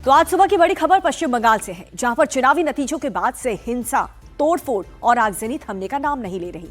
तो आज सुबह की बड़ी खबर पश्चिम बंगाल से है, जहां पर चुनावी नतीजों के बाद से हिंसा, तोड़फोड़ और आगजनी थमने का नाम नहीं ले रही।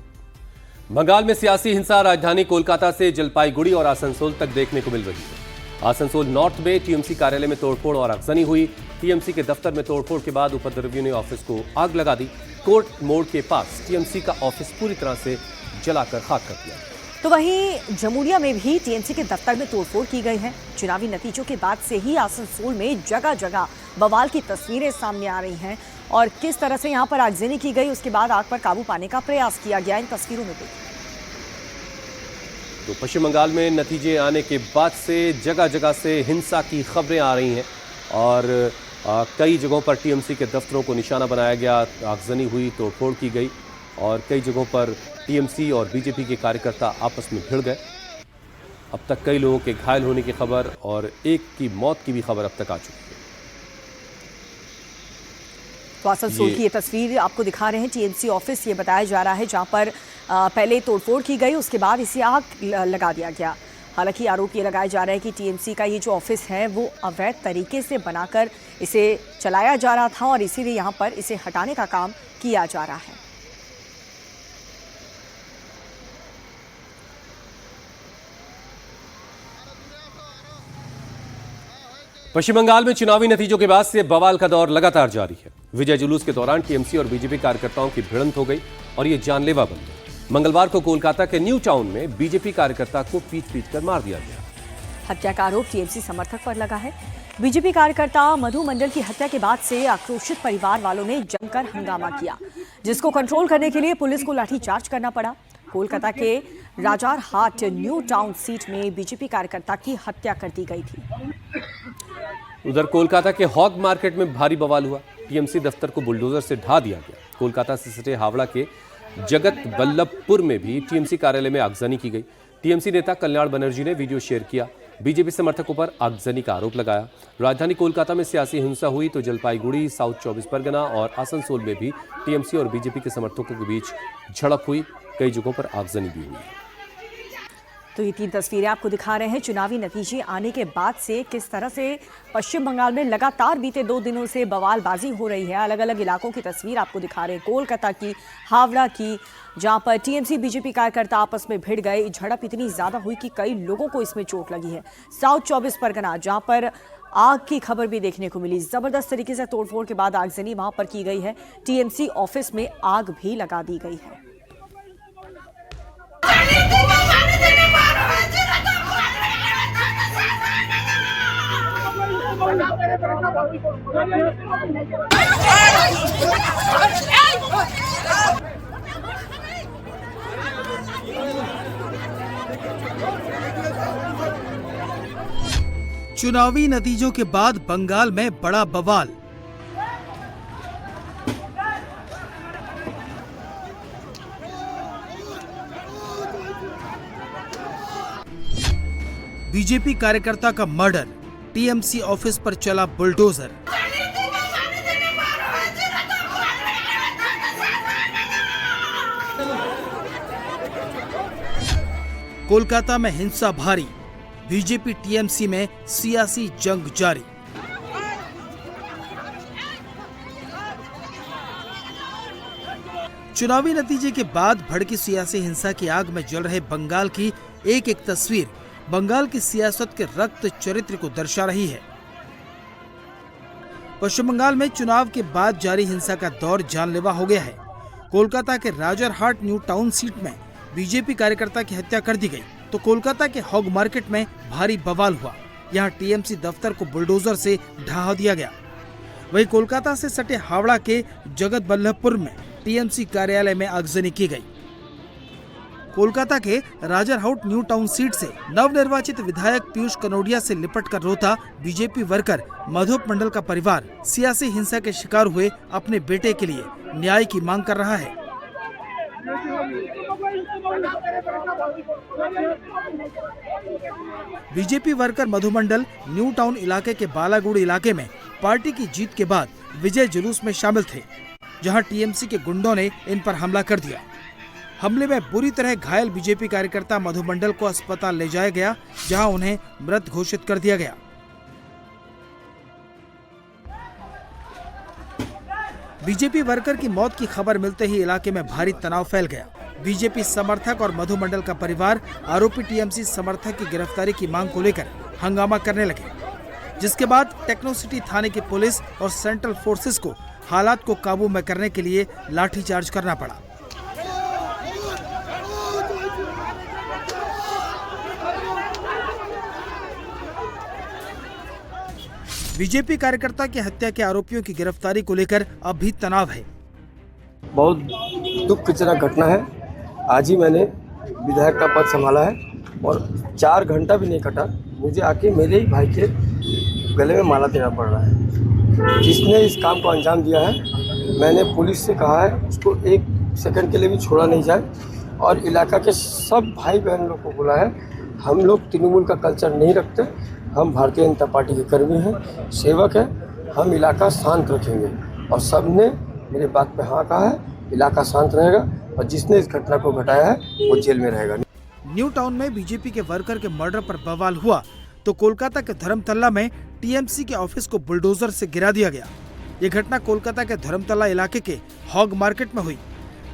बंगाल में सियासी हिंसा राजधानी कोलकाता से जलपाईगुड़ी और आसनसोल तक देखने को मिल रही है। आसनसोल नॉर्थ में टीएमसी कार्यालय में तोड़फोड़ और आगजनी हुई। टीएमसी के दफ्तर में तोड़फोड़ के बाद उपद्रवियों ने ऑफिस को आग लगा दी। कोर्ट मोड़ के पास टीएमसी का ऑफिस पूरी तरह से जलाकर खाक कर दिया। तो वहीं जमुरिया में भी टीएमसी के दफ्तर में तोड़फोड़ की गई है। चुनावी नतीजों के बाद से ही आसनसोल में जगह जगह बवाल की तस्वीरें सामने आ रही हैं और किस तरह से यहां पर आगजनी की गई, उसके बाद आग पर काबू पाने का प्रयास किया गया। इन तस्वीरों में देखिए। तो पश्चिम बंगाल में नतीजे आने के बाद से जगह जगह से हिंसा की खबरें आ रही हैं और कई जगहों पर टीएमसी के दफ्तरों को निशाना बनाया गया, आगजनी हुई, तोड़फोड़ की गई और कई जगहों पर टीएमसी और बीजेपी के कार्यकर्ता आपस में भिड़ गए। अब तक कई लोगों के घायल होने की खबर और एक की मौत की भी खबर अब तक आ चुकी है। तो आसनसोल की ये तस्वीर आपको दिखा रहे हैं। टीएमसी ऑफिस ये बताया जा रहा है, जहां पर पहले तोड़फोड़ की गई, उसके बाद इसे आग लगा दिया गया। हालांकि आरोप ये लगाए जा रहे हैं कि टीएमसी का ये जो ऑफिस है वो अवैध तरीके से बनाकर इसे चलाया जा रहा था और इसीलिए यहाँ पर इसे हटाने का काम किया जा रहा है। पश्चिम बंगाल में चुनावी नतीजों के बाद से बवाल का दौर लगातार जारी है। विजय जुलूस के दौरान टीएमसी और बीजेपी कार्यकर्ताओं की भिड़ंत हो गई और ये जानलेवा बन गई। मंगलवार को कोलकाता के न्यू टाउन में बीजेपी कार्यकर्ता को पीट कर मार दिया गया। हत्या का आरोप टीएमसी समर्थक पर लगा है। बीजेपी कार्यकर्ता मधु मंडल की हत्या के बाद से आक्रोशित परिवार वालों ने जमकर हंगामा किया, जिसको कंट्रोल करने के लिए पुलिस को लाठीचार्ज करना पड़ा। कोलकाता के राजार हाट न्यू टाउन सीट में बीजेपी कार्यकर्ता की हत्या कर दी गई थी। उधर कोलकाता के हॉग मार्केट में भारी बवाल हुआ। टीएमसी दफ्तर को बुलडोजर से ढा दिया गया। कोलकाता से सटे हावड़ा के जगत बल्लभपुर में भी टीएमसी कार्यालय में आगजनी की गई। टीएमसी नेता कल्याण बनर्जी ने वीडियो शेयर किया, बीजेपी समर्थकों पर आगजनी का आरोप लगाया। राजधानी कोलकाता में सियासी हिंसा हुई तो जलपाईगुड़ी, साउथ 24 परगना और आसनसोल में भी टीएमसी और बीजेपी के समर्थकों के बीच झड़प हुई। कई जगहों पर आगजनी भी हुई। तो ये 3 तस्वीरें आपको दिखा रहे हैं चुनावी नतीजे आने के बाद से किस तरह से पश्चिम बंगाल में लगातार बीते 2 दिनों से बवालबाजी हो रही है। अलग अलग इलाकों की तस्वीर आपको दिखा रहे हैं। कोलकाता की, हावड़ा की, जहां पर टीएमसी बीजेपी कार्यकर्ता आपस में भिड़ गए। झड़प इतनी ज्यादा हुई कि कई लोगों को इसमें चोट लगी है। साउथ 24 परगना, जहां पर आग की खबर भी देखने को मिली। जबरदस्त तरीके से तोड़फोड़ के बाद आगजनी वहां पर की गई है। टीएमसी ऑफिस में आग भी लगा दी गई है। चुनावी नतीजों के बाद बंगाल में बड़ा बवाल। बीजेपी कार्यकर्ता का मर्डर, टीएमसी ऑफिस पर चला बुलडोजर। कोलकाता में हिंसा भारी, बीजेपी टीएमसी में सियासी जंग जारी। चुनावी नतीजे के बाद भड़की सियासी हिंसा की आग में जल रहे बंगाल की एक एक तस्वीर बंगाल की सियासत के रक्त चरित्र को दर्शा रही है। पश्चिम बंगाल में चुनाव के बाद जारी हिंसा का दौर जानलेवा हो गया है। कोलकाता के राजारहाट न्यू टाउन सीट में बीजेपी कार्यकर्ता की हत्या कर दी गई तो कोलकाता के हॉग मार्केट में भारी बवाल हुआ। यहां टीएमसी दफ्तर को बुलडोजर से ढहा दिया गया। वहीं कोलकाता से सटे हावड़ा के जगत बल्लभपुर में टीएमसी कार्यालय में आगजनी की गई। कोलकाता के राजारहाट न्यू टाउन सीट से नवनिर्वाचित विधायक पीयूष कनोडिया से लिपट कर रोता बीजेपी वर्कर मधु मंडल का परिवार सियासी हिंसा के शिकार हुए अपने बेटे के लिए न्याय की मांग कर रहा है। बीजेपी वर्कर मधु मंडल न्यू टाउन इलाके के बालागुड़ इलाके में पार्टी की जीत के बाद विजय जुलूस में शामिल थे, जहां टीएमसी के गुंडों ने इन पर हमला कर दिया। हमले में बुरी तरह घायल बीजेपी कार्यकर्ता मधु मंडल को अस्पताल ले जाया गया, जहां उन्हें मृत घोषित कर दिया गया। बीजेपी वर्कर की मौत की खबर मिलते ही इलाके में भारी तनाव फैल गया। बीजेपी समर्थक और मधु मंडल का परिवार आरोपी टीएमसी समर्थक की गिरफ्तारी की मांग को लेकर हंगामा करने लगे, जिसके बाद टेक्नो सिटी थाने की पुलिस और सेंट्रल फोर्सेस को हालात को काबू में करने के लिए लाठीचार्ज करना पड़ा। बीजेपी कार्यकर्ता की हत्या के आरोपियों की गिरफ्तारी को लेकर अब भी तनाव है। बहुत दुखजनक घटना है। आज ही मैंने विधायक का पद संभाला है और 4 घंटा भी नहीं कटा, मुझे आके मेरे ही भाई के गले में माला देना पड़ रहा है। जिसने इस काम को अंजाम दिया है, मैंने पुलिस से कहा है उसको 1 सेकंड के लिए भी छोड़ा नहीं जाए और इलाका के सब भाई बहन लोग को बोला है, हम लोग तृणमूल का कल्चर नहीं रखते, हम भारतीय जनता पार्टी के कर्मी हैं, सेवक हैं, हम इलाका शांत रखेंगे। और सब ने मेरे बात पे हाँ कहा है, इलाका शांत रहेगा और जिसने इस घटना को घटाया है वो जेल में रहेगा। न्यू टाउन में बीजेपी के वर्कर के मर्डर पर बवाल हुआ तो कोलकाता के धर्मतला में टीएमसी के ऑफिस को बुलडोजर से गिरा दिया गया। ये घटना कोलकाता के धर्मतला इलाके के हॉग मार्केट में हुई।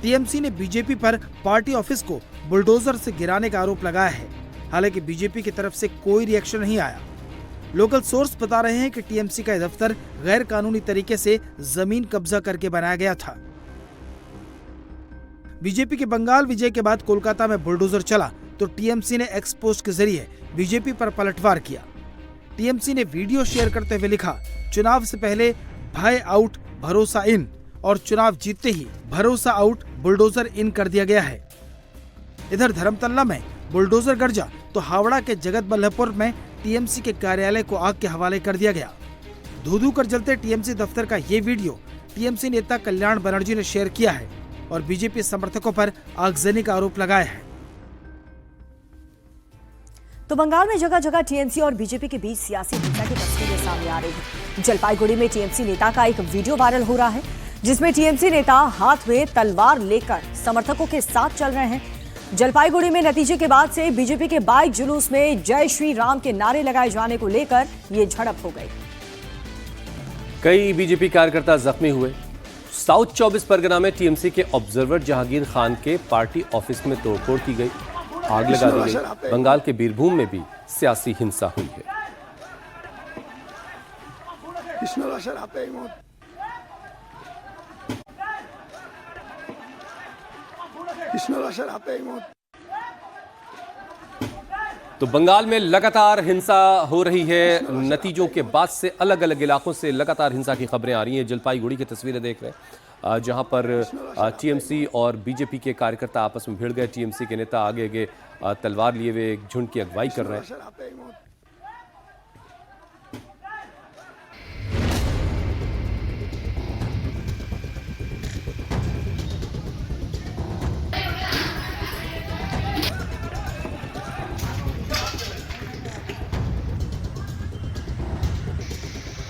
टीएमसी ने बीजेपी पर पार्टी ऑफिस को बुलडोजर से गिराने का आरोप लगाया है। हालांकि बीजेपी की तरफ से कोई रिएक्शन नहीं आया। लोकल सोर्स बता रहे हैं कि टीएमसी का दफ्तर गैर कानूनी तरीके से जमीन कब्जा करके बनाया गया था। बीजेपी के बंगाल विजय के बाद कोलकाता में बुलडोजर चला तो टीएमसी ने एक्स पोस्ट के जरिए बीजेपी पर पलटवार किया। टीएमसी ने वीडियो शेयर करते हुए लिखा, चुनाव से पहले भय आउट भरोसा इन और चुनाव जीतते ही भरोसा आउट बुलडोजर इन कर दिया गया है। इधर धर्मतला में बुलडोजर गरजा तो हावड़ा के जगत बल्लभपुर में टीएमसी के कार्यालय को आग के हवाले कर दिया गया। धू-धू कर जलते टीएमसी दफ्तर का ये वीडियो टीएमसी नेता कल्याण बनर्जी ने शेयर किया है और बीजेपी समर्थकों पर आगजनी का आरोप लगाया है। तो बंगाल में जगह जगह टीएमसी और बीजेपी के बीच सियासी हिंसा की तस्वीरें सामने आ रही है। जलपाईगुड़ी में टीएमसी नेता का एक वीडियो वायरल हो रहा है, जिसमें टीएमसी नेता हाथ में तलवार लेकर समर्थकों के साथ चल रहे हैं। जलपाईगुड़ी में नतीजे के बाद से बीजेपी के बाइक जुलूस में जय श्री राम के नारे लगाए जाने को लेकर ये झड़प हो गई। कई बीजेपी कार्यकर्ता जख्मी हुए। साउथ 24 परगना में टीएमसी के ऑब्जर्वर जहांगीर खान के पार्टी ऑफिस में तोड़फोड़ की गई, आग लगा दी गई। बंगाल के बीरभूम में भी सियासी हिंसा हुई है। तो बंगाल में लगातार हिंसा हो रही है। नतीजों के बाद से अलग अलग इलाकों से लगातार हिंसा की खबरें आ रही हैं। जलपाईगुड़ी की तस्वीरें देख रहे हैं, जहां पर टीएमसी और बीजेपी के कार्यकर्ता आपस में भिड़ गए। टीएमसी के नेता आगे आगे तलवार लिए हुए एक झुंड की अगुवाई कर रहे हैं।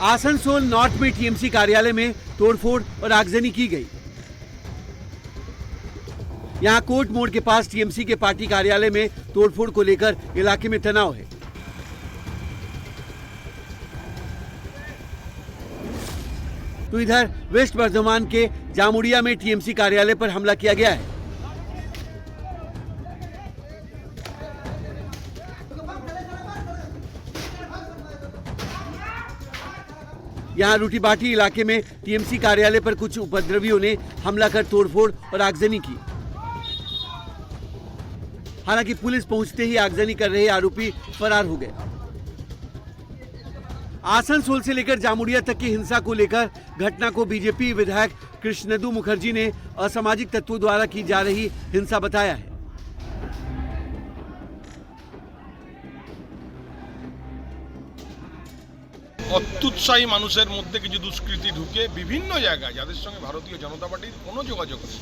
आसनसोल नॉर्थ में टीएमसी कार्यालय में तोड़फोड़ और आगजनी की गई। यहां कोर्ट मोड़ के पास टीएमसी के पार्टी कार्यालय में तोड़फोड़ को लेकर इलाके में तनाव है। तो इधर वेस्ट बर्धमान के जामुड़िया में टीएमसी कार्यालय पर हमला किया गया है। यहां रूटीबाटी इलाके में टीएमसी कार्यालय पर कुछ उपद्रवियों ने हमला कर तोड़फोड़ और आगजनी की। हालांकि पुलिस पहुंचते ही आगजनी कर रहे आरोपी फरार हो गए। आसनसोल से लेकर जामुड़िया तक की हिंसा को लेकर घटना को बीजेपी विधायक कृष्णेंदु मुखर्जी ने असामाजिक तत्वों द्वारा की जा रही हिंसा बताया है। অত্যুৎসাহী মানুষের মধ্যে কিছু দুষ্কৃতী ঢুকে বিভিন্ন জায়গায়, যাদের সঙ্গে ভারতীয় জনতা পার্টির কোনো যোগাযোগ নেই,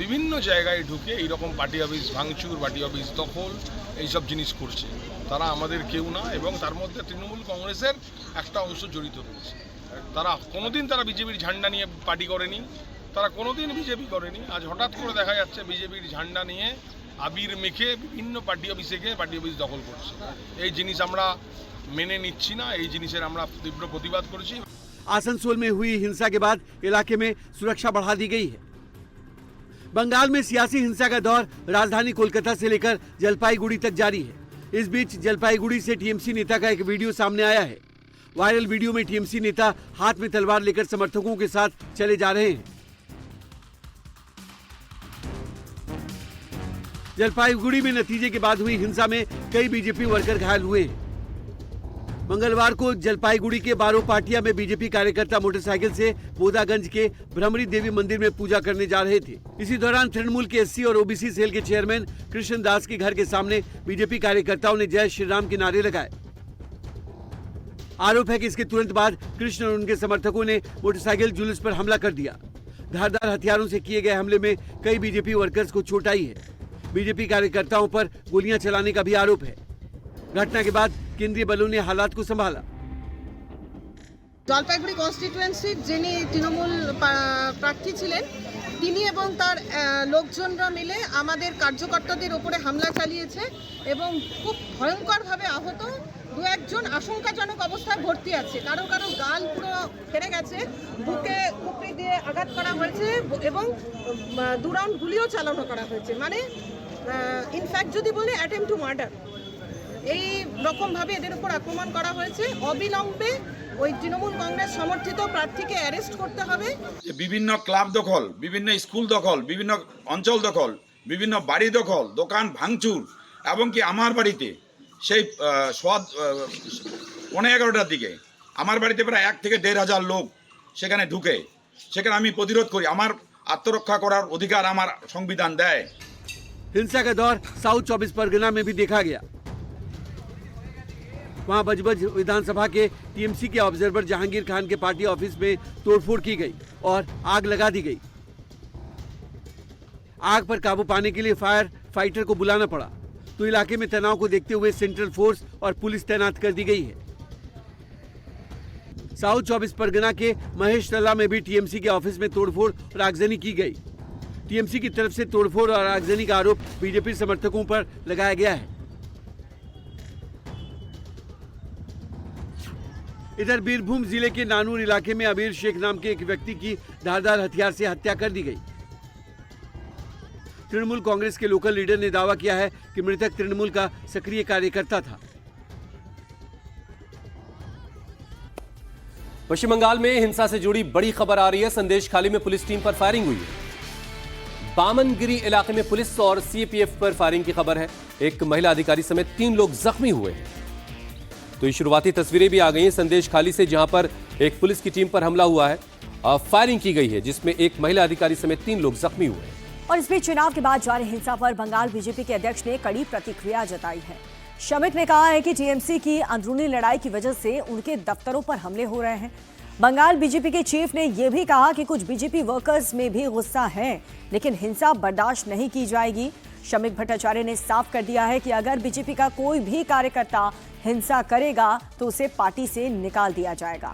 বিভিন্ন জায়গায় ঢুকে এইরকম পার্টি অফিস ভাঙচুর, পার্টি অফিস দখল, এইসব জিনিস করছে। তারা আমাদের কেউ না এবং তার মধ্যে তৃণমূল কংগ্রেসের একটা অংশ জড়িত রয়েছে। তারা কোনোদিন বিজেপির ঝান্ডা নিয়ে পার্টি করেনি, তারা কোনোদিন বিজেপি করেনি। আজ হঠাৎ করে দেখা যাচ্ছে বিজেপির ঝান্ডা নিয়ে আবির মেখে বিভিন্ন পার্টি অফিসে গিয়ে পার্টি অফিস দখল করছে। এই জিনিস আমরা মেনে নিচ্ছি না, এই জিনিসের আমরা তীব্র প্রতিবাদ করছি। आसनसोल में हुई हिंसा के बाद इलाके में सुरक्षा बढ़ा दी गई है। बंगाल में सियासी हिंसा का दौर राजधानी कोलकाता से लेकर जलपाईगुड़ी तक जारी है। इस बीच जलपाईगुड़ी से टीएमसी नेता का एक वीडियो सामने आया है। वायरल वीडियो में टीएमसी नेता हाथ में तलवार लेकर समर्थकों के साथ चले जा रहे हैं। जलपाईगुड़ी में नतीजे के बाद हुई हिंसा में कई बीजेपी वर्कर घायल हुए हैं। मंगलवार को जलपाईगुड़ी के बारोपाटिया में बीजेपी कार्यकर्ता मोटरसाइकिल से बोदागंज के भ्रमरी देवी मंदिर में पूजा करने जा रहे थे। इसी दौरान तृणमूल के एससी और ओबीसी सेल के चेयरमैन कृष्ण दास के घर के सामने बीजेपी कार्यकर्ताओं ने जय श्री राम के नारे लगाए। आरोप है कि इसके तुरंत बाद कृष्ण और उनके समर्थकों ने मोटरसाइकिल जुलूस पर हमला कर दिया। धारदार हथियारों से किए गए हमले में कई बीजेपी वर्कर्स को चोट आई है। बीजेपी कार्यकर्ताओं पर गोलियां चलाने का भी आरोप है। घटना के बाद केंद्रीय बलों ने हालात को संभाला। জলপাইগুড়ি কনস্টিটুয়েন্সির যিনি তৃণমূল প্রার্থী ছিলেন তিনি এবং তার লোকজনরা মিলে আমাদের কার্যকর্তাদের উপরে হামলা চালিয়েছে এবং খুব ভয়ঙ্করভাবে আহত দু একজন আশঙ্কাজনক অবস্থায় ভর্তি আছে। কারো কারো গাল পুরো ফেটে গেছে, বুকে কুপড়ি দিয়ে আঘাত করা হয়েছে এবং 2 রাউন্ড গুলিও চালানো করা হয়েছে। মানে ইনফ্যাক্ট যদি বলি অ্যাটেম্প টু মার্ডার, এই রকম ভাবে এদের উপর আক্রমণ করা হয়েছে। অবিলম্বে ওই তৃণমূল কংগ্রেস সমর্থিত প্রার্থীকে অ্যারেস্ট করতে হবে। বিভিন্ন ক্লাব দখল, বিভিন্ন স্কুল দখল, বিভিন্ন অঞ্চল দখল, বিভিন্ন বাড়ি দখল, দোকান ভাঙচুর, এবং কি আমার বাড়িতে সেই 11:15টার দিকে আমার বাড়িতে প্রায় 1 থেকে 1,500 লোক সেখানে ঢুকে সেখানে আমি প্রতিরোধ করি। আমার আত্মরক্ষা করার অধিকার আমার সংবিধান দেয়। हिंसा का दौर साउथ 24 परगना में भी देखा गया। वहां बजबज विधानसभा के टीएमसी के ऑब्जर्वर जहांगीर खान के पार्टी ऑफिस में तोड़फोड़ की गई और आग लगा दी गई। आग पर काबू पाने के लिए फायर फाइटर को बुलाना पड़ा, तो इलाके में तनाव को देखते हुए सेंट्रल फोर्स और पुलिस तैनात कर दी गई है। साउथ 24 परगना के महेश तला में भी टीएमसी के ऑफिस में तोड़फोड़ और आगजनी की गई। टीएमसी की तरफ से तोड़फोड़ और आगजनी का आरोप बीजेपी समर्थकों पर लगाया गया है। इधर बीरभूम जिले के नानूर इलाके में अबीर शेख नाम के एक व्यक्ति की धारदार हथियार से हत्या कर दी गई। तृणमूल कांग्रेस के लोकल लीडर ने दावा किया है कि मृतक तृणमूल का सक्रिय कार्यकर्ता था। पश्चिम बंगाल में हिंसा से जुड़ी बड़ी खबर आ रही है। संदेश खाली में पुलिस टीम पर फायरिंग हुई है। बामनगिरी इलाके में पुलिस और सीएपीएफ पर फायरिंग की खबर है। एक महिला अधिकारी समेत 3 लोग जख्मी हुए हैं। तो ये शुरुआती तस्वीरें भी आ गई हैं संदेश खाली से, जहां पर एक पुलिस की टीम पर हमला हुआ है, फायरिंग की गई है, जिसमें एक महिला अधिकारी समेत 3 लोग जख्मी हुए हैं। और इस बीच चुनाव के बाद जारी हिंसा पर बंगाल बीजेपी के अध्यक्ष ने कड़ी प्रतिक्रिया जताई है। शमिक ने कहा है कि टीएमसी की अंदरूनी लड़ाई की वजह से उनके दफ्तरों पर हमले हो रहे हैं। बंगाल बीजेपी के चीफ ने यह भी कहा कि कुछ बीजेपी वर्कर्स में भी गुस्सा है, लेकिन हिंसा बर्दाश्त नहीं की जाएगी। शमिक भट्टाचार्य ने साफ कर दिया है कि अगर बीजेपी का कोई भी कार्यकर्ता हिंसा करेगा तो उसे पार्टी से निकाल दिया जाएगा।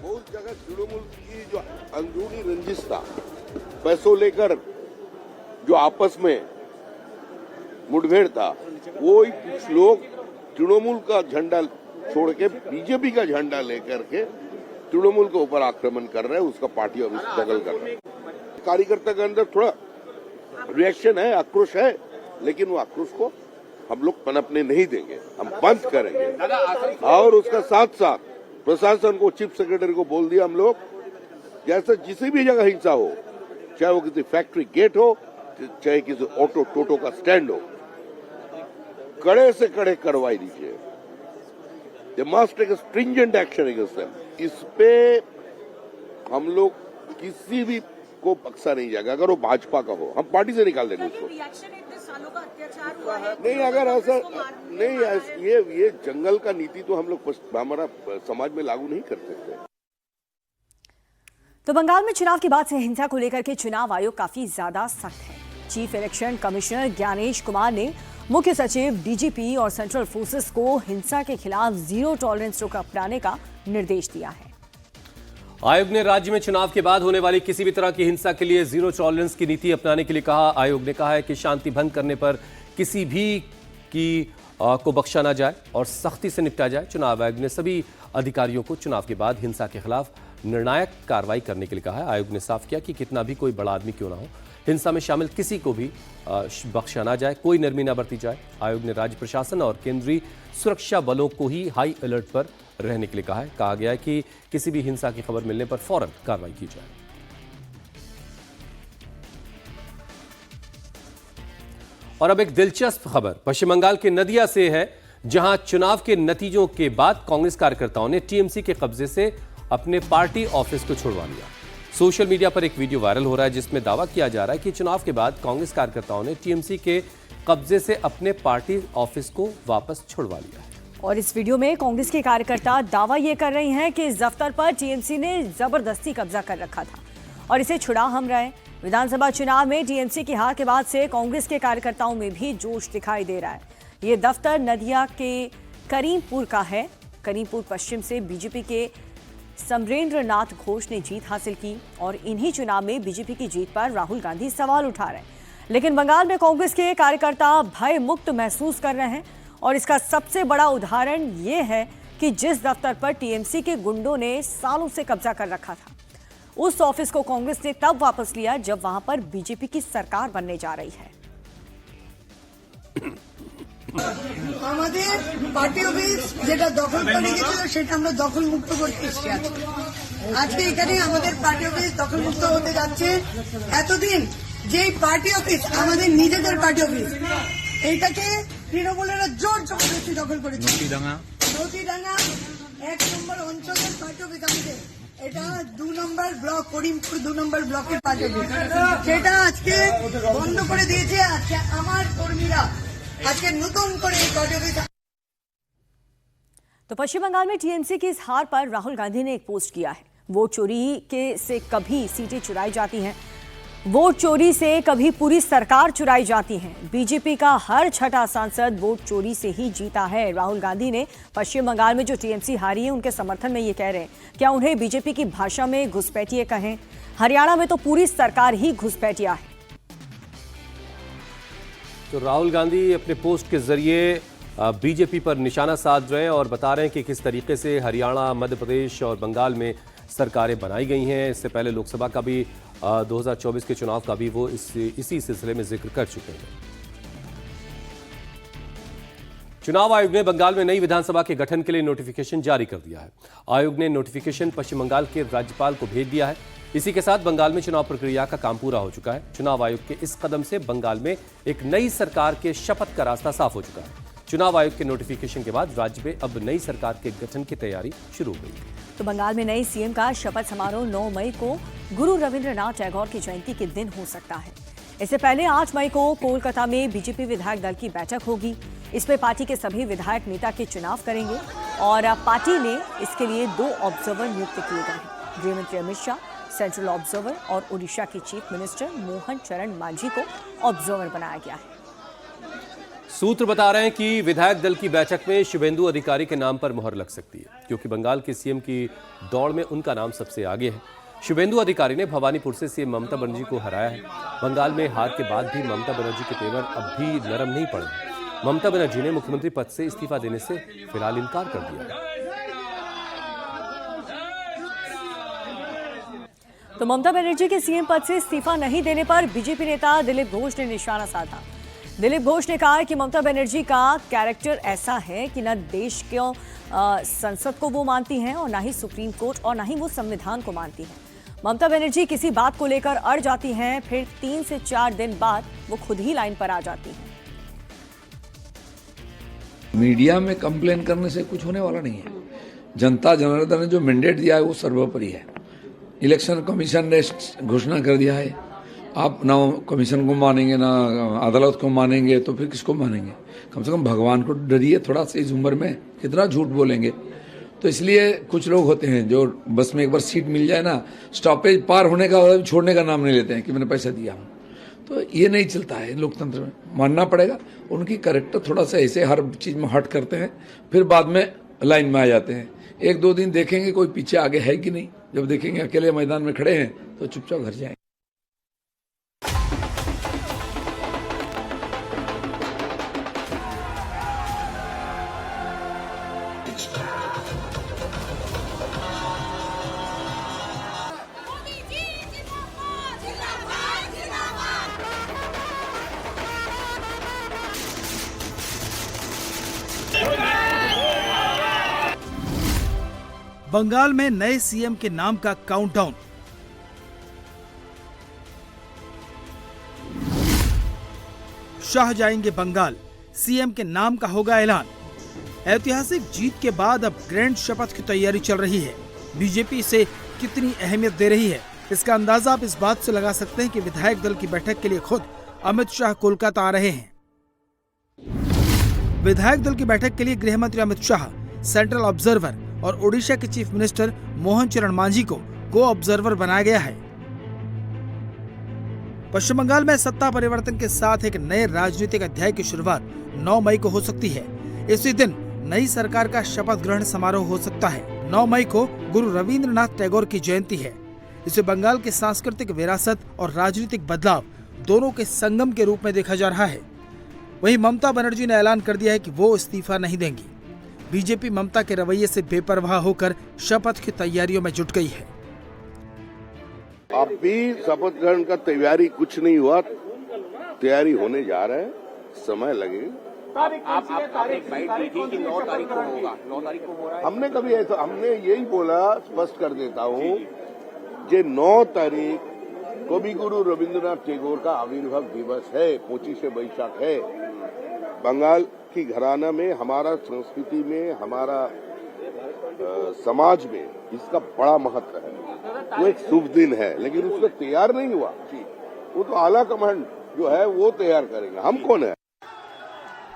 बहुत जगह तृणमूल की जो अंदरूनी रंजिश था, पैसों लेकर जो आपस में मुठभेड़ था, वो ही कुछ लोग तृणमूल का झंडा छोड़ के बीजेपी का झंडा लेकर के तृणमूल के ऊपर आक्रमण कर रहे हैं, उसका पार्टी ऑफिस दखल कर रहे हैं। कार्यकर्ता के अंदर थोड़ा रिएक्शन है, आक्रोश है, लेकिन वो आक्रोश को हम लोग पनपने नहीं देंगे, हम बंद करेंगे। और उसका साथ साथ प्रशासन को, चीफ सेक्रेटरी को बोल दिया हम लोग, जैसे जिस भी जगह हिंसा हो, चाहे वो किसी फैक्ट्री गेट हो, चाहे किसी ऑटो टोटो का स्टैंड हो, कड़े से कड़े कार्रवाई दीजिए। They must take a stringent action against them. इस पे हम लोग किसी भी को बख्शा नहीं जाएगा। अगर वो भाजपा का हो, हम पार्टी से निकाल देंगे उसको। नहीं, अगर ऐसा नहीं, ये जंगल का नीति तो हम लोग हमारा समाज में लागू नहीं कर सकते। तो बंगाल में चुनाव के बाद से हिंसा को लेकर के चुनाव आयोग काफी ज्यादा सख्त है। Chief election commissioner Gyanesh Kumar ने मुख्य सचिव, डीजीपी और सेंट्रल फोर्सेस को हिंसा के खिलाफ जीरो टॉलरेंस रुख अपनाने का निर्देश दिया है। आयोग ने राज्य में चुनाव के बाद होने वाली किसी भी तरह की हिंसा के लिए जीरो टॉलरेंस की नीति अपनाने के लिए कहा। आयोग ने कहा है कि शांति भंग करने पर किसी भी की को बख्शा ना जाए और सख्ती से निपटा जाए। चुनाव आयोग ने सभी अधिकारियों को चुनाव के बाद हिंसा के खिलाफ निर्णायक कार्रवाई करने के लिए कहा है। आयोग ने साफ किया कि कितना भी कोई बड़ा आदमी क्यों ना हो, हिंसा में शामिल किसी को भी बख्शा ना जाए, कोई नरमी ना बरती जाए। आयोग ने राज्य प्रशासन और केंद्रीय सुरक्षा बलों को ही हाई अलर्ट पर रहने के लिए कहा है। कहा गया है कि किसी भी हिंसा की खबर मिलने पर फौरन कार्रवाई की जाए। और अब एक दिलचस्प खबर पश्चिम बंगाल के नदिया से है, जहां चुनाव के नतीजों के बाद कांग्रेस कार्यकर्ताओं ने टीएमसी के कब्जे से अपने पार्टी ऑफिस को छुड़वा लिया। सोशल मीडिया पर एक वीडियो वायरल हो रहा है जिसमें दावा किया जा रहा है कि चुनाव के बाद कांग्रेस कार्यकर्ताओं ने टीएमसी के कब्जे से अपने पार्टी ऑफिस को वापस छुड़वा लिया है। और इस वीडियो में कांग्रेस के कार्यकर्ता दावा ये कर रही हैं कि इस दफ्तर पर टीएमसी ने जबरदस्ती कब्जा कर रखा था और इसे छुड़ा हम रहे। विधानसभा चुनाव में टीएमसी की हार के बाद से कांग्रेस के कार्यकर्ताओं में भी जोश दिखाई दे रहा है। ये दफ्तर नदिया के करीमपुर का है। करीमपुर पश्चिम से बीजेपी के समरेंद्र नाथ घोष ने जीत हासिल की और इन्हीं चुनाव में बीजेपी की जीत पर राहुल गांधी सवाल उठा रहे हैं। लेकिन बंगाल में कांग्रेस के कार्यकर्ता भय मुक्त महसूस कर रहे हैं और इसका सबसे बड़ा उदाहरण ये है कि जिस दफ्तर पर टीएमसी के गुंडों ने सालों से कब्जा कर रखा था, उस ऑफिस को कांग्रेस ने तब वापस लिया जब वहां पर बीजेपी की सरकार बनने जा रही है। আমাদের পার্টি অফিস যেটা দখল করে গেছিল সেটা আমরা দখল মুক্ত করতে এসেছি আজকে এখানে আমাদের পার্টি অফিস দখল মুক্ত হতে যাচ্ছে। এতদিন যে পার্টি অফিস আমাদের নিজেদের পার্টি অফিস এইটাকে তৃণমূলেরা জোর জবরদস্তি দখল করেছে। নদীডাঙ্গা 1 নম্বর অঞ্চলের পার্টি অফিস আমাদের, এটা 2 নম্বর ব্লক করিমপুর 2 নম্বর ব্লকের পার্টি অফিস, সেটা আজকে বন্ধ করে দিয়েছে। আজকে আমার কর্মীরা तो पश्चिम बंगाल में टीएमसी की इस हार पर राहुल गांधी ने एक पोस्ट किया है। वोट चोरी से कभी सीटें चुराई जाती हैं, वोट चोरी से कभी पूरी सरकार चुराई जाती है। बीजेपी का हर छठा सांसद वोट चोरी से ही जीता है। राहुल गांधी ने पश्चिम बंगाल में जो टीएमसी हारी है उनके समर्थन में ये कह रहे हैं, क्या उन्हें बीजेपी की भाषा में घुसपैठिए कहें? हरियाणा में तो पूरी सरकार ही घुसपैठिया है। तो राहुल गांधी अपने पोस्ट के जरिए बीजेपी पर निशाना साध रहे हैं और बता रहे हैं कि किस तरीके से हरियाणा, मध्य प्रदेश और बंगाल में सरकारें बनाई गई हैं। इससे पहले लोकसभा का भी 2024 के चुनाव का भी वो इसी सिलसिले में जिक्र कर चुके हैं। चुनाव आयोग ने बंगाल में नई विधानसभा के गठन के लिए नोटिफिकेशन जारी कर दिया है। आयोग ने नोटिफिकेशन पश्चिम बंगाल के राज्यपाल को भेज दिया है। इसी के साथ बंगाल में चुनाव प्रक्रिया का काम पूरा हो चुका है। चुनाव आयोग के इस कदम से बंगाल में एक नई सरकार के शपथ का रास्ता साफ हो चुका है। चुनाव आयोग के नोटिफिकेशन के बाद राज्य में अब नई सरकार के गठन की तैयारी शुरू हो गई। तो बंगाल में नए सीएम का शपथ समारोह 9 मई को गुरु रविंद्रनाथ टैगोर की जयंती के दिन हो सकता है। इससे पहले 8 मई को कोलकाता में बीजेपी विधायक दल की बैठक होगी। इसमें पार्टी के सभी विधायक नेता के चुनाव करेंगे और पार्टी ने इसके लिए 2 ऑब्जर्वर नियुक्त किए गए हैं। गृहमंत्री अमित शाह सेंट्रल ऑब्जर्वर और ओडिशा के चीफ मिनिस्टर मोहन चरण मांझी को ऑब्जर्वर बनाया गया है। सूत्र बता रहे हैं कि विधायक दल की बैठक में शुभेंदु अधिकारी के नाम पर मुहर लग सकती है, क्योंकि बंगाल के सीएम की दौड़ में उनका नाम सबसे आगे है। शुभेंदु अधिकारी ने भवानीपुर से सीएम ममता बनर्जी को हराया है। बंगाल में हार के बाद भी ममता बनर्जी के तेवर अब भी नरम नहीं पड़े। ममता बनर्जी ने मुख्यमंत्री पद से इस्तीफा देने से फिलहाल इनकार कर दिया है। तो ममता बनर्जी के सीएम पद से इस्तीफा नहीं देने पर बीजेपी नेता दिलीप घोष ने निशाना साधा। दिलीप घोष ने कहा कि ममता बनर्जी का कैरेक्टर ऐसा है कि न देश के संसद को वो मानती हैं और ना ही सुप्रीम कोर्ट और ना ही वो संविधान को मानती हैं। ममता बनर्जी किसी बात को लेकर अड़ जाती हैं, फिर 3 से 4 दिन बाद वो खुद ही लाइन पर आ जाती हैं। मीडिया में कंप्लेन करने से कुछ होने वाला नहीं है। जनता जनार्दन ने जो मैंडेट दिया है वो सर्वोपरि है। इलेक्शन कमीशन ने घोषणा कर दिया है, आप ना कमीशन को मानेंगे ना अदालत को मानेंगे तो फिर किसको मानेंगे? कम से कम भगवान को डरिए थोड़ा सा। इस उम्र में कितना झूठ बोलेंगे? तो इसलिए कुछ लोग होते हैं जो बस में एक बार सीट मिल जाए ना, स्टॉपेज पार होने का छोड़ने का नाम नहीं लेते हैं कि मैंने पैसा दिया हूँ। तो ये नहीं चलता है लोकतंत्र में, मानना पड़ेगा। उनकी कैरेक्टर थोड़ा सा ऐसे हर चीज में हट करते हैं, फिर बाद में लाइन में आ जाते हैं। 1-2 दिन देखेंगे कोई पीछे आगे है कि नहीं, जब देखेंगे अकेले मैदान में खड़े हैं तो चुपचाप घर जाएंगे। बंगाल में नए सीएम के नाम का काउंटडाउन। शाह जाएंगे बंगाल, सीएम के नाम का होगा ऐलान। ऐतिहासिक जीत के बाद अब ग्रैंड शपथ की तैयारी चल रही है। बीजेपी इसे कितनी अहमियत दे रही है, इसका अंदाजा आप इस बात से लगा सकते हैं कि विधायक दल की बैठक के लिए खुद अमित शाह कोलकाता आ रहे हैं। विधायक दल की बैठक के लिए गृह मंत्री अमित शाह, सेंट्रल ऑब्जर्वर और ओडिशा के चीफ मिनिस्टर मोहन चरण मांझी को को ऑब्जर्वर बनाया गया है। पश्चिम बंगाल में सत्ता परिवर्तन के साथ एक नए राजनीतिक अध्याय की शुरुआत 9 मई को हो सकती है। इसी दिन नई सरकार का शपथ ग्रहण समारोह हो सकता है। 9 मई को गुरु रविंद्रनाथ टैगोर की जयंती है। इसे बंगाल की सांस्कृतिक विरासत और राजनीतिक बदलाव दोनों के संगम के रूप में देखा जा रहा है। वहीं ममता बनर्जी ने ऐलान कर दिया है कि वो इस्तीफा नहीं देंगी। बीजेपी ममता के रवैये से बेपरवाह होकर शपथ की तैयारियों में जुट गई है। अब भी शपथ ग्रहण का तैयारी कुछ नहीं हुआ, तैयारी होने जा रहा है, समय लगेगा। हमने कभी ऐसा, हमने यही बोला, स्पष्ट कर देता हूँ, जे 9 तारीख कवि गुरु रविंद्रनाथ टैगोर का आविर्भाव दिवस है, 25 वैशाख है। बंगाल की घराना में, हमारा संस्कृति में, हमारा समाज में इसका बड़ा महत्व है। वो एक शुभ दिन है, लेकिन उसको तैयार नहीं हुआ। वो तो आला कमांड जो है वो तैयार करेंगे, हम कौन है।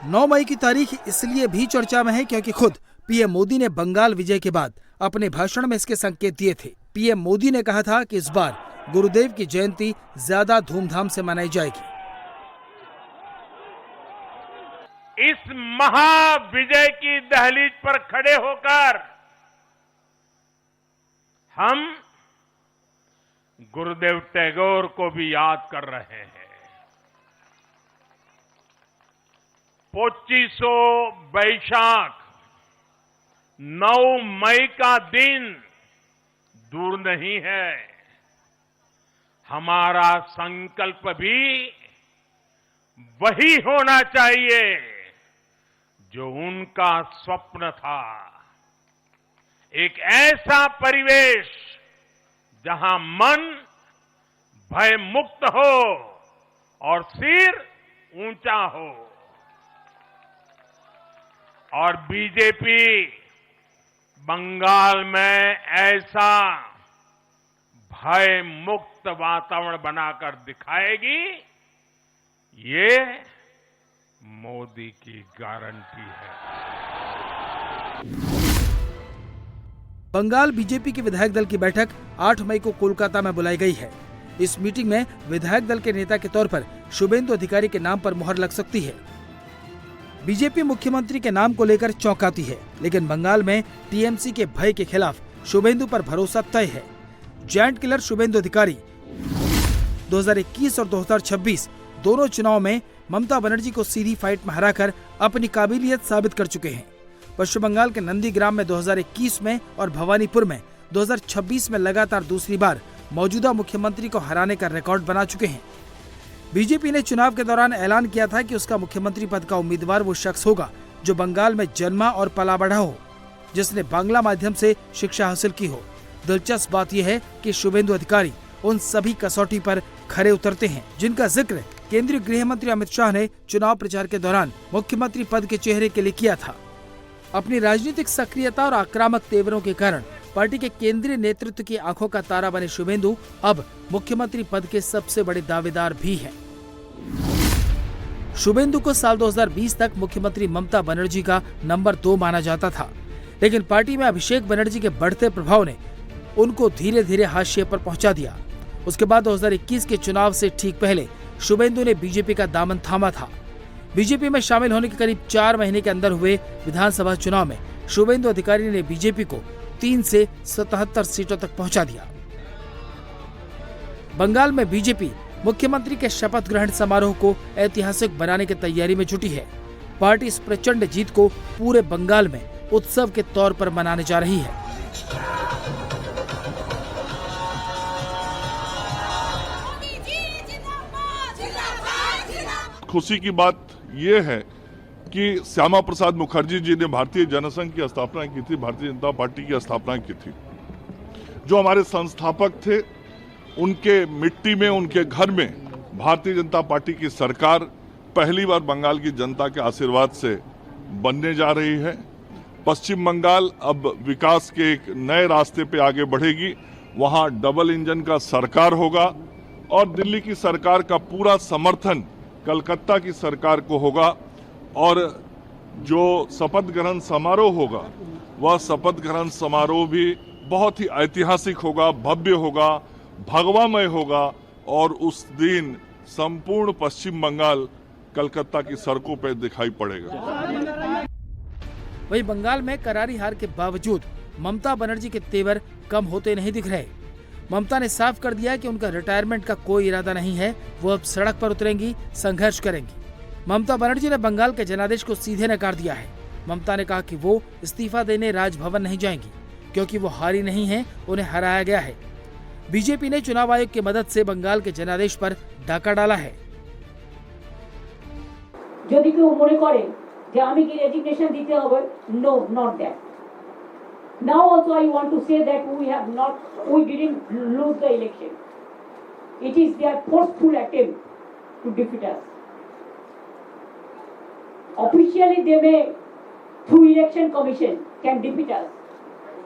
9 मई की तारीख इसलिए भी चर्चा में है क्योंकि खुद पीएम मोदी ने बंगाल विजय के बाद अपने भाषण में इसके संकेत दिए थे। पीएम मोदी ने कहा था कि इस बार गुरुदेव की जयंती ज्यादा धूमधाम से मनाई जाएगी। इस महाविजय की दहलीज पर खड़े होकर हम गुरुदेव टैगोर को भी याद कर रहे हैं। 25 वैशाख 9 मई का दिन दूर नहीं है। हमारा संकल्प भी वही होना चाहिए जो उनका स्वप्न था। एक ऐसा परिवेश जहां मन भय मुक्त हो और सिर ऊंचा हो। और बीजेपी बंगाल में ऐसा भय मुक्त वातावरण बनाकर दिखाएगी, ये मोदी की गारंटी है। बंगाल बीजेपी के विधायक दल की बैठक 8 मई को कोलकाता में बुलाई गई है। इस मीटिंग में विधायक दल के नेता के तौर पर शुभेंदु अधिकारी के नाम पर मुहर लग सकती है। बीजेपी मुख्यमंत्री के नाम को लेकर चौंकाती है, लेकिन बंगाल में टीएमसी के भय के खिलाफ शुभेंदु पर भरोसा तय है। जायंट किलर शुभेंदु अधिकारी 2021 और 2026 दोनों चुनाव में ममता बनर्जी को सीधी फाइट में हराकर अपनी काबिलियत साबित कर चुके हैं। पश्चिम बंगाल के नंदीग्राम में 2021 में और भवानीपुर में 2026 में लगातार दूसरी बार मौजूदा मुख्यमंत्री को हराने का रिकॉर्ड बना चुके हैं। बीजेपी ने चुनाव के दौरान ऐलान किया था कि उसका मुख्यमंत्री पद का उम्मीदवार वो शख्स होगा जो बंगाल में जन्मा और पला बढ़ा हो, जिसने बांग्ला माध्यम से शिक्षा हासिल की हो। दिलचस्प बात यह है कि शुभेंदु अधिकारी उन सभी कसौटी पर खरे उतरते हैं जिनका जिक्र केंद्रीय गृह मंत्री अमित शाह ने चुनाव प्रचार के दौरान मुख्यमंत्री पद के चेहरे के लिए किया था। अपनी राजनीतिक सक्रियता और आक्रामक तेवरों के कारण पार्टी के केंद्रीय नेतृत्व की आंखों का तारा बने शुभेंदु अब मुख्यमंत्री पद के सबसे बड़े दावेदार भी हैं। शुभेंदु को साल 2020 तक मुख्यमंत्री ममता बनर्जी का नंबर 2 माना जाता था, लेकिन पार्टी में अभिषेक बनर्जी के बढ़ते प्रभाव ने उनको धीरे धीरे हाशिए पर पहुंचा दिया। उसके बाद 2021 के चुनाव से ठीक पहले शुभेंदु ने बीजेपी का दामन थामा था। बीजेपी में शामिल होने के करीब 4 महीने के अंदर हुए विधानसभा चुनाव में शुभेंदु अधिकारी ने बीजेपी को 3 से 77 सीटों तक पहुंचा दिया। बंगाल में बीजेपी मुख्यमंत्री के शपथ ग्रहण समारोह को ऐतिहासिक बनाने की तैयारी में जुटी है। पार्टी इस प्रचंड जीत को पूरे बंगाल में उत्सव के तौर पर मनाने जा रही है। खुशी की बात यह है कि श्यामा प्रसाद मुखर्जी जी ने भारतीय जनसंघ की स्थापना की थी, भारतीय जनता पार्टी की स्थापना की थी। जो हमारे संस्थापक थे, उनके मिट्टी में, उनके घर में भारतीय जनता पार्टी की सरकार पहली बार बंगाल की जनता के आशीर्वाद से बनने जा रही है। पश्चिम बंगाल अब विकास के एक नए रास्ते पे आगे बढ़ेगी। वहां डबल इंजन का सरकार होगा और दिल्ली की सरकार का पूरा समर्थन कलकत्ता की सरकार को होगा। और जो शपथ ग्रहण समारोह होगा, वह शपथ ग्रहण समारोह भी बहुत ही ऐतिहासिक होगा, भव्य होगा, भगवामय होगा और उस दिन संपूर्ण पश्चिम बंगाल कलकत्ता की सड़कों पर दिखाई पड़ेगा। वहीं बंगाल में करारी हार के बावजूद ममता बनर्जी के तेवर कम होते नहीं दिख रहे। ममता ने साफ कर दिया कि उनका रिटायरमेंट का कोई इरादा नहीं है, वो अब सड़क पर उतरेंगी, संघर्ष करेंगी। ममता बनर्जी ने बंगाल के जनादेश को सीधे नकार दिया है। ममता ने कहा कि वो इस्तीफा देने राजभवन नहीं जाएंगी, क्योंकि वो हारी नहीं है, उन्हें हराया गया है। बीजेपी ने चुनाव आयोग की मदद से बंगाल के जनादेश पर डाका डाला है। যদি কেউ মনে করে যে আমি কি রেজিগনেশন দিতে হবে, no, not that. Now also I want to say that we didn't lose the election. It is their forceful attempt to defeat us. Officially they may through election commission can defeat us,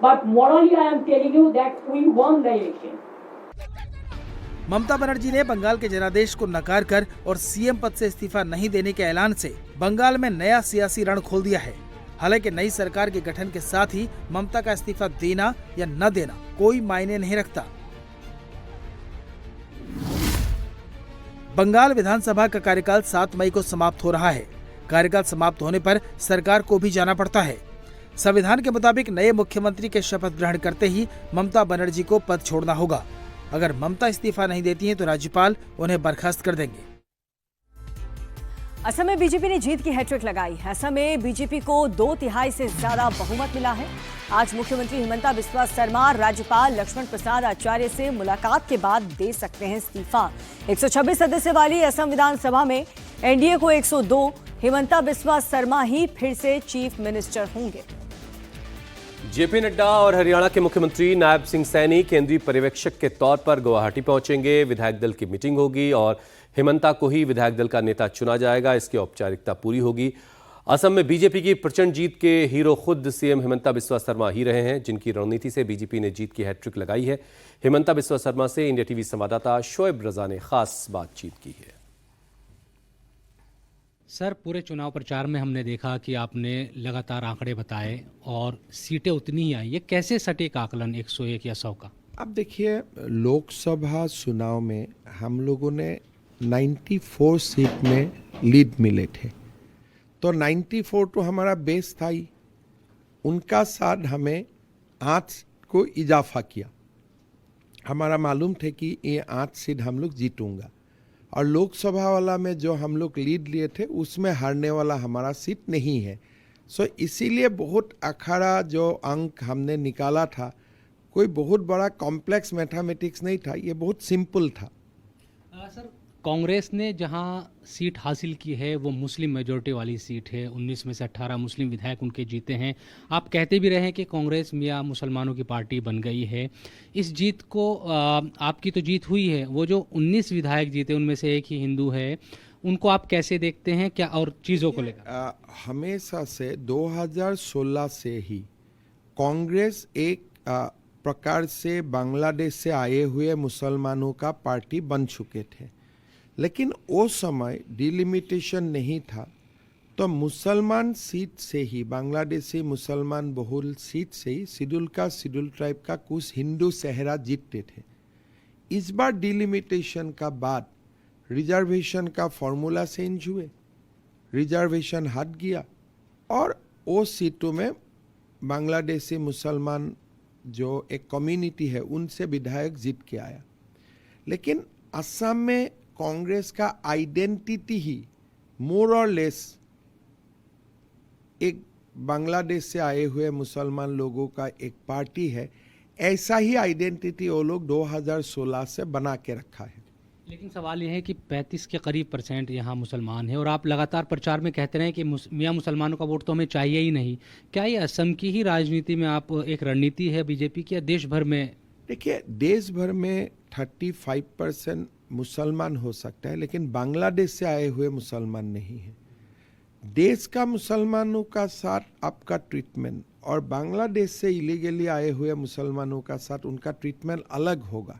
but morally I am telling you that we won the election. Mamata Banerjee ने बंगाल के जनादेश को नकार कर और CM पद से इस्तीफा नहीं देने के ऐलान से बंगाल में नया सियासी रण खोल दिया है। हालांकि नई सरकार के गठन के साथ ही ममता का इस्तीफा देना या न देना कोई मायने नहीं रखता। बंगाल विधानसभा का कार्यकाल 7 मई को समाप्त हो रहा है। कार्यकाल समाप्त होने पर सरकार को भी जाना पड़ता है। संविधान के मुताबिक नए मुख्यमंत्री के शपथ ग्रहण करते ही ममता बनर्जी को पद छोड़ना होगा। अगर ममता इस्तीफा नहीं देती हैं तो राज्यपाल उन्हें बर्खास्त कर देंगे। असम में बीजेपी ने जीत की हैट्रिक लगाई। असम में बीजेपी को 2/3 से ज्यादा बहुमत मिला है। आज मुख्यमंत्री हिमंता बिस्वा शर्मा राज्यपाल लक्ष्मण प्रसाद आचार्य से मुलाकात के बाद दे सकते हैं इस्तीफा। 126 सदस्य वाली असम विधानसभा में एनडीए को 102, हिमंता बिस्वा शर्मा ही फिर से चीफ मिनिस्टर होंगे। जेपी नड्डा और हरियाणा के मुख्यमंत्री नायब सिंह सैनी केंद्रीय पर्यवेक्षक के तौर पर गुवाहाटी पहुंचेंगे। विधायक दल की मीटिंग होगी और हिमंता को ही विधायक दल का नेता चुना जाएगा। इसकी औपचारिकता पूरी होगी। असम में बीजेपी की प्रचंड जीत के हीरो खुद सीएम हिमंता बिस्वा शर्मा ही रहे हैं, जिनकी रणनीति से बीजेपी ने जीत की हैट्रिक लगाई है। हिमंता बिस्वा शर्मा से इंडिया टीवी संवाददाता शोएब रजा ने खास बातचीत की है। सर, पूरे चुनाव प्रचार में हमने देखा कि आपने लगातार आंकड़े बताए और सीटें उतनी ही आई। ये कैसे सटीक आकलन 101 या 100 का? अब देखिए, लोकसभा चुनाव में हम लोगों ने 94 सीट में लीड मिले थे, तो 94 तो हमारा बेस था ही। उनका साथ हमें 8 को इजाफा किया। हमारा मालूम थे कि ये 8 सीट हम लोग जीतूंगा, और लोकसभा वाला में जो हम लोग लीड लिए थे उसमें हारने वाला हमारा सीट नहीं है। सो इसीलिए बहुत अखाड़ा जो अंक हमने निकाला था, कोई बहुत बड़ा कॉम्प्लेक्स मैथमेटिक्स नहीं था, ये बहुत सिंपल था। सर, कांग्रेस ने जहां सीट हासिल की है वो मुस्लिम मेजॉरिटी वाली सीट है। 19 में से 18 मुस्लिम विधायक उनके जीते हैं। आप कहते भी रहे हैं कि कांग्रेस मियाँ मुसलमानों की पार्टी बन गई है। इस जीत को आपकी तो जीत हुई है, वो जो 19 विधायक जीते उनमें से एक ही हिंदू है, उनको आप कैसे देखते हैं, क्या और चीज़ों को लेकर? हमेशा से 2016 से ही कांग्रेस एक प्रकार से बांग्लादेश से आए हुए मुसलमानों का पार्टी बन चुके थे, लेकिन वो समय डिलिमिटेशन नहीं था, तो मुसलमान सीट से ही, बांग्लादेशी मुसलमान बहुल सीट से ही शेड्यूल ट्राइब का कुछ हिंदू शहरा जीतते थे। इस बार डिलिमिटेशन का बाद रिजर्वेशन का फॉर्मूला चेंज हुए, रिजर्वेशन हट गया और वो सीटों में बांग्लादेशी मुसलमान जो एक कम्युनिटी है उनसे विधायक जीत के आया। लेकिन असम में कांग्रेस का आइडेंटिटी ही मोर और लेस एक बांग्लादेश से आए हुए मुसलमान लोगों का एक पार्टी है। ऐसा ही आइडेंटिटी वो लोग 2016 से बना के रखा है। लेकिन सवाल यह है कि 35 के करीब % यहाँ मुसलमान हैं और आप लगातार प्रचार में कहते रहे कि मियाँ मुसलमानों का वोट तो हमें चाहिए ही नहीं। क्या ये असम की ही राजनीति में आप एक रणनीति है बीजेपी की या देश भर में? देखिए, देश भर में 35% मुसलमान हो सकता है, लेकिन बांग्लादेश से आए हुए मुसलमान नहीं है। देश का मुसलमानों का साथ आपका ट्रीटमेंट और बांग्लादेश से इलीगली आए हुए मुसलमानों का साथ उनका ट्रीटमेंट अलग होगा।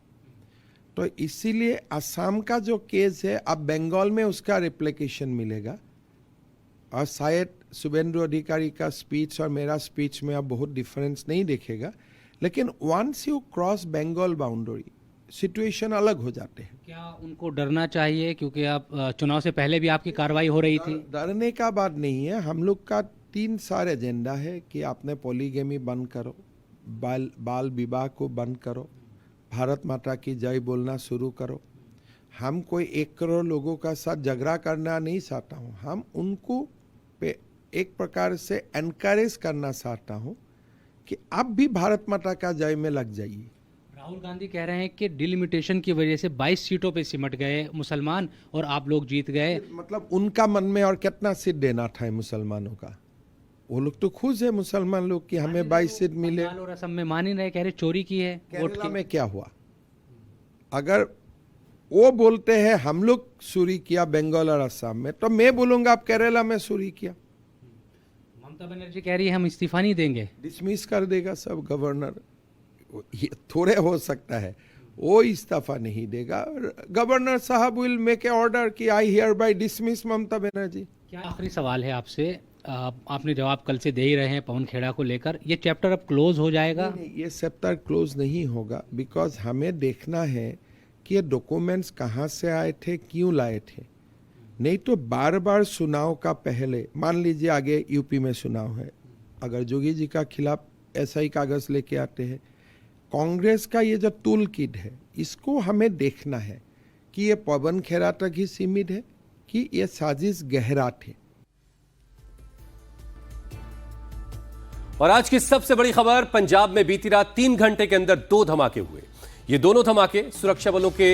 तो इसीलिए असम का जो केस है, अब बंगाल में उसका रेप्लिकेशन मिलेगा और शायद शुभेंदु अधिकारी का स्पीच और मेरा स्पीच में अब बहुत डिफरेंस नहीं दिखेगा, लेकिन once you cross Bengal boundary situation अलग हो जाते हैं। क्या उनको डरना चाहिए, क्योंकि आप चुनाव से पहले भी आपकी कार्रवाई हो रही थी? डरने का बात नहीं है। हम लोग का 3 सारे एजेंडा है कि आपने पॉलीगेमी बंद करो, बाल विवाह को बंद करो, भारत माता की जय बोलना शुरू करो। हम कोई 1 करोड़ लोगों का साथ झगड़ा करना नहीं चाहता हूँ, हम उनको पे एक प्रकार से एनकरेज करना चाहता हूँ कि आप भी भारत माता का जय में लग जाइए। राहुल गांधी कह रहे हैं कि डिलिमिटेशन की वजह से 22 सीटों पे सिमट गए मुसलमान और आप लोग जीत गए। मतलब उनका मन में और कितना सीट देना था मुसलमानों का? वो लोग तो खुश है मुसलमान लोग कि हमें 22 सीट मिले। और असम में मान ही रहे, कह रहे चोरी की है वोट केरला में क्या हुआ? अगर वो बोलते हैं हम लोग चोरी किया बंगाल और असम में, तो मैं बोलूंगा आप केरला में चोरी किया। ममता बनर्जी कह रही है हम इस्तीफा नहीं देंगे, डिसमिस कर देगा सब गवर्नर। ये थोड़े हो सकता है, वो इस्तीफा नहीं देगा। गवर्नर साहब विल मेक ए ऑर्डर कि I hear bye dismiss Mamata Banerjee. क्या आखिरी सवाल है आपसे, आपने जवाब कल से दे ही रहे हैं पवन खेड़ा को लेकर, ये चैप्टर अब क्लोज हो जाएगा? नहीं, ये चैप्टर क्लोज नहीं होगा, बिकॉज हमें देखना है कि ये डॉक्यूमेंट्स कहाँ से आए थे, क्यों लाए थे। नहीं तो बार बार चुनाव का पहले, मान लीजिए आगे यूपी में चुनाव है, अगर जोगी जी का खिलाफ ऐसा ही कागज लेके आते हैं, कांग्रेस का ये जो टूल किट है इसको हमें देखना है कि ये पवन खेड़ा तक ही सीमित है कि ये साजिश गहरा थे। और आज की सबसे बड़ी खबर, पंजाब में बीती रात 3 घंटे के अंदर 2 धमाके हुए। ये दोनों धमाके सुरक्षा बलों के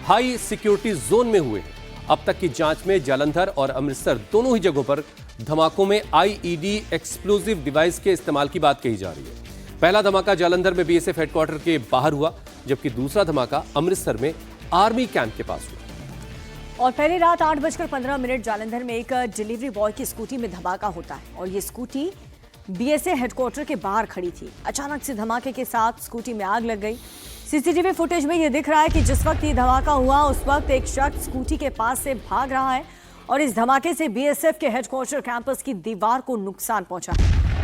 हाई सिक्योरिटी जोन में हुए हैं। अब तक की जांच में जालंधर और अमृतसर दोनों ही जगहों पर धमाकों में आईईडी एक्सप्लोजिव डिवाइस के इस्तेमाल की बात कही जा रही है। पहला धमाका जालंधर में बीएसएफ हेडक्वार्टर के बाहर हुआ, जबकि दूसरा धमाका अमृतसर में आर्मी कैंप के पास हुआ। और पहले रात 8:15 जालंधर में एक डिलीवरी बॉय की स्कूटी में धमाका होता है और ये स्कूटी बीएसएफ हेडक्वार्टर के बाहर खड़ी थी। अचानक से धमाके के साथ स्कूटी में आग लग गई। सीसीटीवी फुटेज में ये दिख रहा है कि जिस वक्त ये धमाका हुआ उस वक्त एक शख्स स्कूटी के पास से भाग रहा है और इस धमाके से बीएसएफ के हेडक्वार्टर कैंपस की दीवार को नुकसान पहुंचा।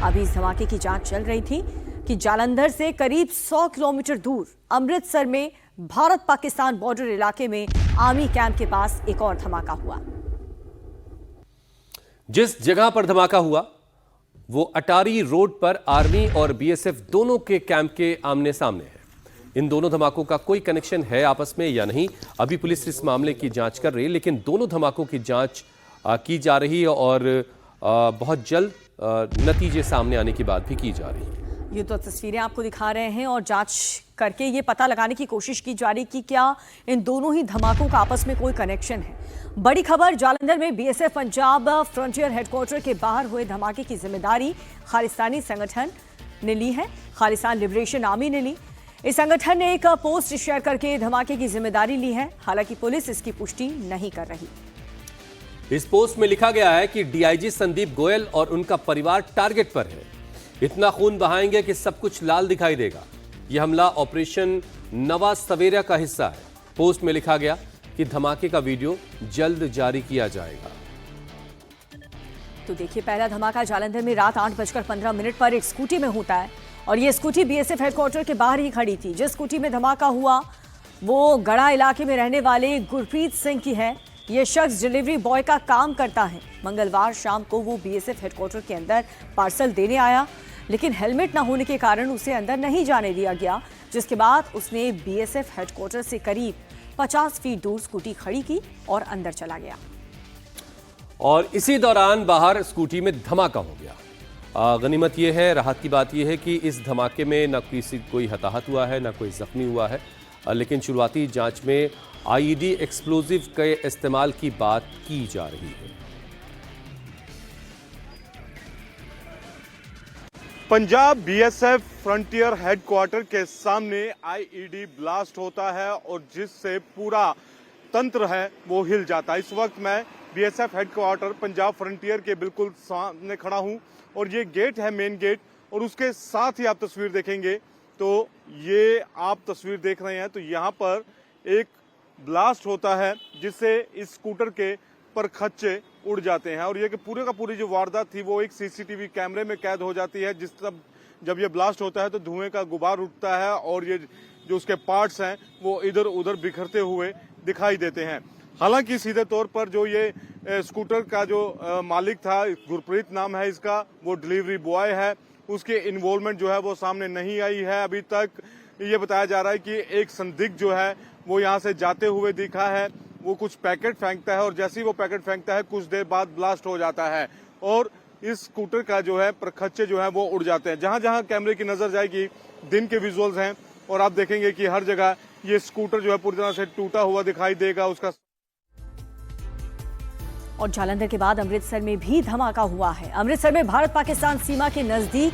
अभी इस धमाके की जांच चल रही थी कि जालंधर से करीब 100 किलोमीटर दूर अमृतसर में भारत पाकिस्तान बॉर्डर इलाके में आर्मी कैंप के पास एक और धमाका हुआ। जिस जगह पर धमाका हुआ वो अटारी रोड पर आर्मी और बीएसएफ दोनों के कैंप के आमने सामने है। इन दोनों धमाकों का कोई कनेक्शन है आपस में या नहीं, अभी पुलिस इस मामले की जांच कर रही है, लेकिन दोनों धमाकों की जांच की जा रही है और बहुत जल्द नतीजे सामने आने की बात भी की जा रही है। ये तो तस्वीरें आपको दिखा रहे हैं और जांच करके ये पता लगाने की कोशिश की जा रही कि क्या इन दोनों ही धमाकों का आपस में कोई कनेक्शन है। बड़ी खबर, जालंधर में बीएसएफ पंजाब फ्रंटियर हेडक्वार्टर के बाहर हुए धमाके की जिम्मेदारी खालिस्तानी संगठन ने ली है, खालिस्तान लिबरेशन आर्मी ने ली। इस संगठन ने एक पोस्ट शेयर करके धमाके की जिम्मेदारी ली है, हालांकि पुलिस इसकी पुष्टि नहीं कर रही। इस पोस्ट में लिखा गया है कि डीआईजी संदीप गोयल और उनका परिवार टारगेट पर है। इतना खून बहाएंगे कि सब कुछ लाल दिखाई देगा। यह हमला ऑपरेशन नवा सवेरा का हिस्सा है। पोस्ट में लिखा गया कि धमाके का वीडियो जल्द जारी किया जाएगा। तो देखिए, पहला धमाका जालंधर में रात 8:15 पर एक स्कूटी में होता है और ये स्कूटी बीएसएफ हेडक्वार्टर के बाहर ही खड़ी थी। जिस स्कूटी में धमाका हुआ वो गढ़ा इलाके में रहने वाले गुरप्रीत सिंह की है। ये शख्स डिलीवरी बॉय का काम करता है। मंगलवार शाम को वो बीएसएफ हेडक्वार्टर के अंदर पार्सल देने आया, लेकिन हेलमेट न होने के कारण उसे अंदर नहीं जाने दिया गया, जिसके बाद उसने बीएसएफ हेडक्वार्टर से करीब 50 फीट दूर स्कूटी खड़ी की और अंदर चला गया। और इसी दौरान बाहर स्कूटी में धमाका हो गया। गनीमत यह है, राहत की बात यह है कि इस धमाके में न किसी कोई हताहत हुआ है, न कोई जख्मी हुआ है। लेकिन शुरुआती जांच में आईईडी एक्सप्लोजिव के इस्तेमाल की बात की जा रही है। पंजाब बीएसएफ फ्रंटियर हेडक्वार्टर के सामने आईईडी ब्लास्ट होता है और जिससे पूरा तंत्र है वो हिल जाता है। इस वक्त मैं बीएसएफ हेडक्वार्टर पंजाब फ्रंटियर के बिल्कुल सामने खड़ा हूं और ये गेट है मेन गेट, और उसके साथ ही आप तस्वीर देखेंगे तो ये आप तस्वीर देख रहे हैं तो यहाँ पर एक ब्लास्ट होता है जिससे इस स्कूटर के परखच्चे उड़ जाते हैं और ये कि पूरे का पूरी जो वारदात थी वो एक सीसीटीवी कैमरे में कैद हो जाती है। जब ये ब्लास्ट होता है तो धुएं का गुबार उठता है और ये जो उसके पार्ट्स हैं वो इधर उधर बिखरते हुए दिखाई देते हैं। हालांकि सीधे तौर पर जो ये स्कूटर का जो मालिक था, गुरप्रीत नाम है इसका, वो डिलीवरी बॉय है, उसके इन्वॉल्वमेंट जो है वो सामने नहीं आई है अभी तक। ये बताया जा रहा है कि एक संदिग्ध जो है वो यहाँ से जाते हुए दिखा है, वो कुछ पैकेट फेंकता है और जैसे ही वो पैकेट फेंकता है कुछ देर बाद ब्लास्ट हो जाता है और इस स्कूटर का जो है परखच्चे जो है वो उड़ जाते हैं। जहां जहां कैमरे की नजर जाएगी दिन के विजुअल्स हैं और आप देखेंगे कि हर जगह ये स्कूटर जो है पूरी तरह से टूटा हुआ दिखाई देगा उसका। और जालंधर के बाद अमृतसर में भी धमाका हुआ है। अमृतसर में भारत पाकिस्तान सीमा के नजदीक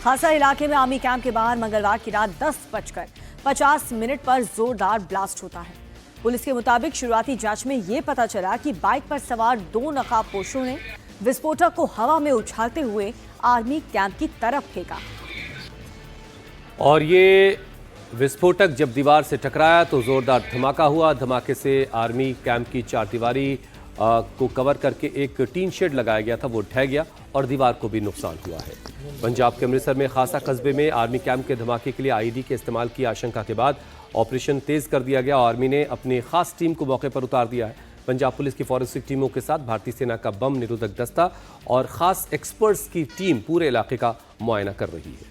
खासा इलाके में आर्मी कैंप के बाहर मंगलवार की रात 10:50 पर जोरदार ब्लास्ट होता है। पुलिस के मुताबिक शुरुआती जांच में यह पता चला कि बाइक पर सवार 2 नकाबपोशों ने विस्फोटक को हवा में उछालते हुए आर्मी कैंप की तरफ फेंका और ये विस्फोटक जब दीवार से टकराया तो जोरदार धमाका हुआ। धमाके से आर्मी कैंप की चारदीवारी को कवर करके एक टीन शेड लगाया गया था वो ढह गया और दीवार को भी नुकसान हुआ है। पंजाब के अमृतसर में खासा कस्बे में आर्मी कैंप के धमाके के लिए आईईडी के इस्तेमाल की आशंका के बाद ऑपरेशन तेज कर दिया गया। आर्मी ने अपनी खास टीम को मौके पर उतार दिया है। पंजाब पुलिस की फॉरेंसिक टीमों के साथ भारतीय सेना का बम निरोधक दस्ता और खास एक्सपर्ट्स की टीम पूरे इलाके का मुआयना कर रही है।